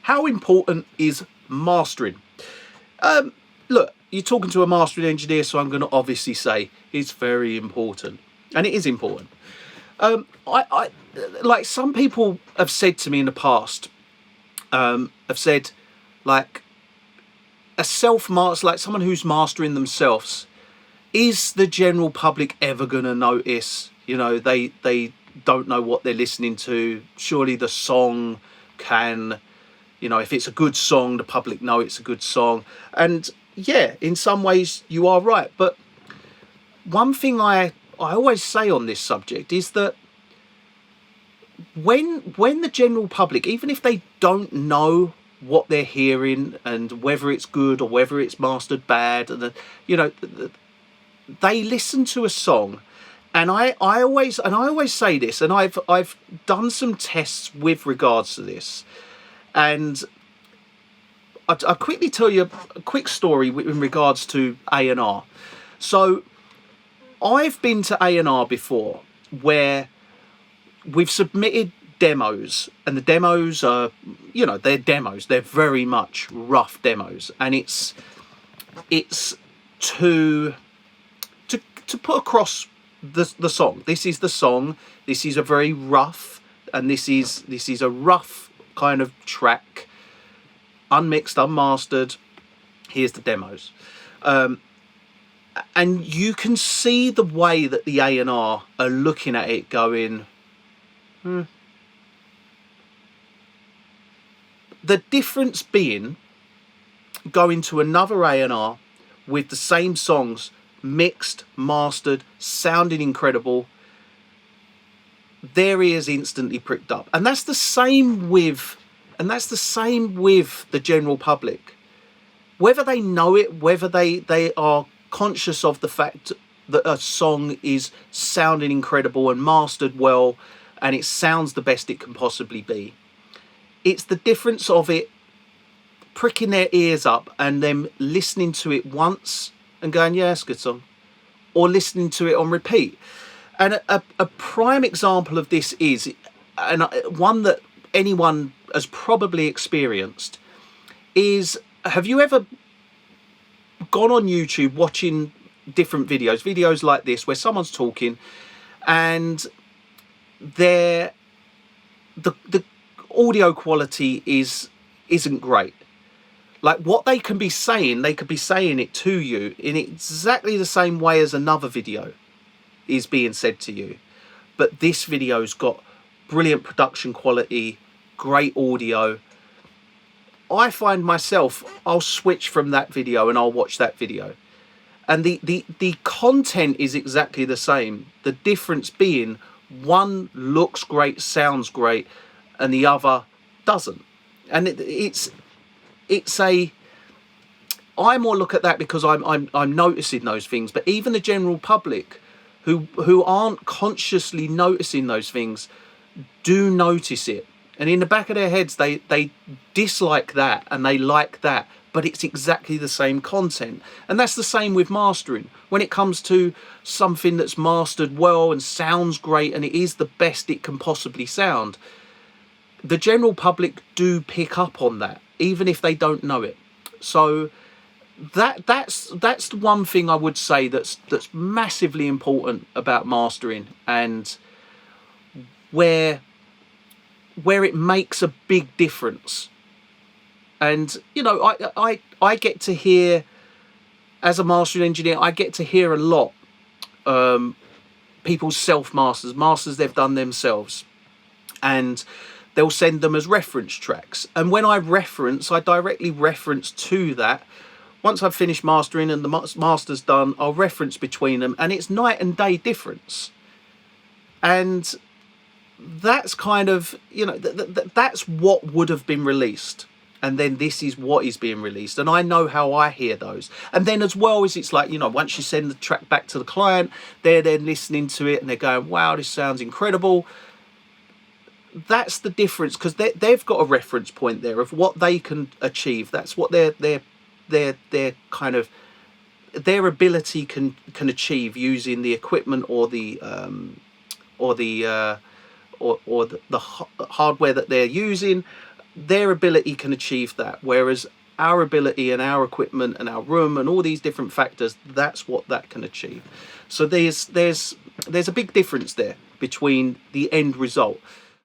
How important is mastering? Look, you're talking to a mastering engineer, so I'm going to obviously say it's very important, and it is important. I like, some people have said to me in the past, have said, like, a self-master, like someone who's mastering themselves, is the general public ever going to notice? You know, they don't know what they're listening to. Surely the song can, you know, if it's a good song, the public know it's a good song. And yeah, in some ways you are right. But one thing I always say on this subject is that when the general public, even if they don't know what they're hearing and whether it's good or whether it's mastered bad, and you know, they listen to a song, and I always say this, and I've done some tests with regards to this, and I'll quickly tell you a quick story in regards to A&R. So I've been to A&R before where we've submitted demos, and the demos are, you know, they're demos. They're very much rough demos, and it's to put across the song. This is the song. This is a very rough, and this is a rough kind of track, unmixed, unmastered. Here's the demos, and you can see the way that the A&R are looking at it, going, The difference being going to another A&R with the same songs, mixed, mastered, sounding incredible, their ears instantly pricked up. And that's the same with the general public. Whether they know it, whether they are conscious of the fact that a song is sounding incredible and mastered well, and it sounds the best it can possibly be, it's the difference of it pricking their ears up and them listening to it once and going, yeah, it's a good song, or listening to it on repeat. And a prime example of this is, and one that anyone has probably experienced, is, have you ever gone on YouTube watching different videos like this, where someone's talking and the audio quality isn't great? Like, what they could be saying it to you in exactly the same way as another video is being said to you, but this video's got brilliant production quality, great audio. I find myself, I'll switch from that video and I'll watch that video, and the content is exactly the same. The difference being, one looks great, sounds great, and the other doesn't. And I more look at that because I'm noticing those things. But even the general public who aren't consciously noticing those things do notice it. And in the back of their heads, they dislike that and they like that, but it's exactly the same content. And that's the same with mastering. When it comes to something that's mastered well and sounds great and it is the best it can possibly sound, the general public do pick up on that, even if they don't know it. So that's the one thing I would say that's massively important about mastering, and where it makes a big difference. And you know, I get to hear, as a mastering engineer, I get to hear a lot people's masters they've done themselves, and they'll send them as reference tracks. And when I directly reference to that. Once I've finished mastering and the master's done, I'll reference between them, and it's night and day difference. And that's kind of, you know, that's what would have been released. And then this is what is being released. And I know how I hear those. And then as well as, it's like, you know, once you send the track back to the client, they're then listening to it and they're going, wow, this sounds incredible. That's the difference, because they've got a reference point there of what they can achieve. That's what their kind of, their ability can achieve using the equipment or the hardware that they're using, their ability can achieve that, whereas our ability and our equipment and our room and all these different factors, that's what that can achieve. So there's a big difference there between the end result.